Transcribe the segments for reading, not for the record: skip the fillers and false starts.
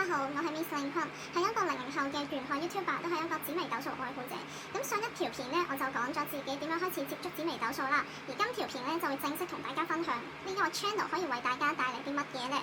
好，我係 Miss 林坤，係一個00後嘅玄學 YouTuber，都係一個紫微斗數愛好者。咁上一條片呢，我就講咗自己點樣開始接觸紫微斗數啦，而今條片呢，就會正式同大家分享呢個 channel 可以為大家帶嚟啲乜嘢呢？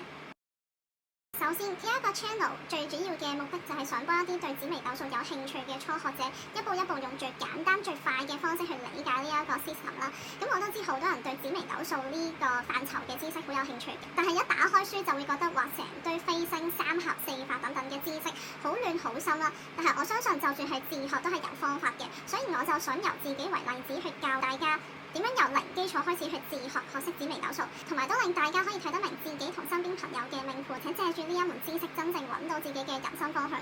首先，呢一個 channel 最主要嘅目的就係想幫一啲對紫微斗數有興趣嘅初學者，一步一步用最簡單最快嘅方式去理解呢一個 system 啦。咁我都知好多人對紫微斗數呢個範疇嘅知識好有興趣嘅，但係一打開書就會覺得話成堆飛星、三合、四化等等嘅知識好亂好深啦。但係我相信就算係自學都係有方法嘅，所以我就想由自己為例子去教大家點樣由零基礎開始去自學學識紫微斗數，同埋都令大家可以睇得明自己同身邊朋友嘅命盤，且借住呢一門知識真正揾到自己嘅人生方向。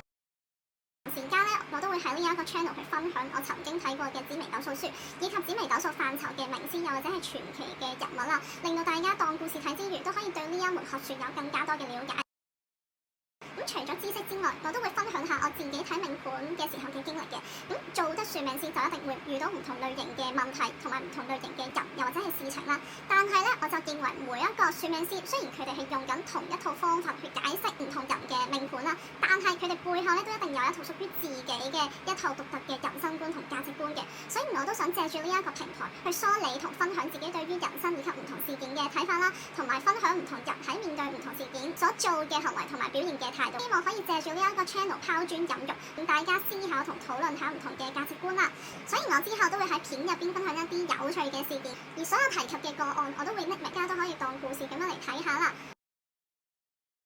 同時間呢，我都會喺呢一個 channel 去分享我曾經睇過嘅紫微斗數書，以及紫微斗數範疇嘅名師又或者係傳奇嘅人物啦，令到大家當故事睇之餘，都可以對呢一門學說有更加多嘅了解。除咗知識之外，我都會分享下我自己睇命盤嘅時候嘅經歷嘅。做得算命師就一定會遇到唔同類型嘅問題，同埋唔同類型嘅人，又或者係事情啦。但係咧，我就認為每一個算命師，雖然佢哋係用緊同一套方法去解釋唔同人嘅命盤啦，但係佢哋背後咧都一定有一套屬於自己嘅一套獨特嘅人生觀同價值觀嘅。所以我都想借住呢一個平台去梳理同分享自己對於人生以及唔同事件嘅睇法啦，同埋分享唔同人喺面對唔同事件所做嘅行為同埋表現嘅態度。希望可以借住呢一個 channel 拋磚引玉，令大家思考同討論下唔同嘅價值觀啦。所以我之後都會喺片入邊分享一啲有趣嘅事件，而所有提及嘅個案我都會匿名，大家都可以當故事咁樣嚟睇下啦。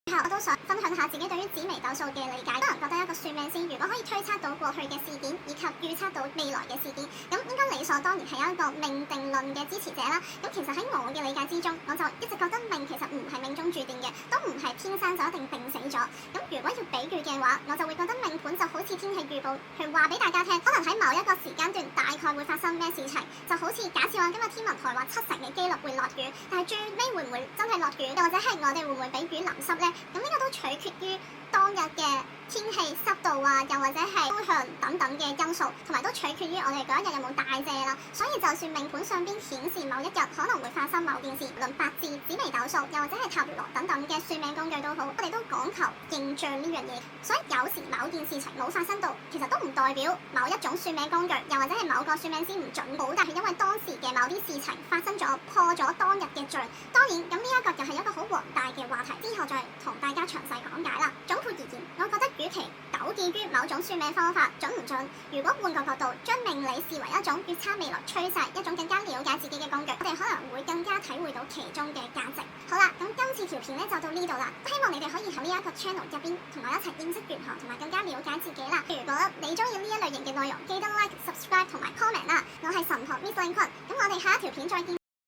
最後我都想分享下自己對於紫微斗數嘅理解。多人覺得一個算命師如果可以推測到過去嘅事件，以及預測到未來嘅事件，咁應該理所當然係一個命定論嘅支持者啦。咁其實喺我嘅理解之中，我就一直覺得命其實唔係命中注定嘅，都唔係天生就一定定死咗。咁如果要比喻嘅話，我就會覺得命盤就好似天氣預報，去話俾大家聽，可能喺某一個時間段大概會發生咩事情。就好似假設話今日天文台話70%嘅機率會落雨，但係最尾會唔會真係落雨，又或者係我哋會唔會俾雨淋濕呢？咁呢個都取決於當日嘅天氣、濕度啊，又或者係風向等等嘅因素，同埋都取決於我哋嗰一日有冇大遮啦。所以就算命盤上邊顯示某一日可能會發生某件事，無論八字、紫微斗數，又或者係塔羅等等嘅算命工具都好，我哋都講求形象呢樣嘢。所以有時某件事情冇發生到，其實都唔代表某一種算命工具，又或者係某個算命師唔準好，但係因為當時嘅某啲事情發生咗，破咗當日嘅罪。當然，咁呢一個又係一個好宏大嘅話題，之後再同大家詳細講解啦。總括而言，我覺得與其糾結於某種算命方法準唔準，如果換個角度，將命理視為一種預測未來趨勢，一種更加了解自己嘅工具，我哋可能會更加體會到其中嘅價值。好啦，咁今次條片咧就到呢度啦，希望你哋可以喺呢一個 channel 入邊同我一齊認識玄學，同埋更加了解自己啦。如果你中意呢一類型嘅內容，記得 like、subscribe 同埋 comment 啦。我係神學 Miss 林坤，咁我哋下一條片再見。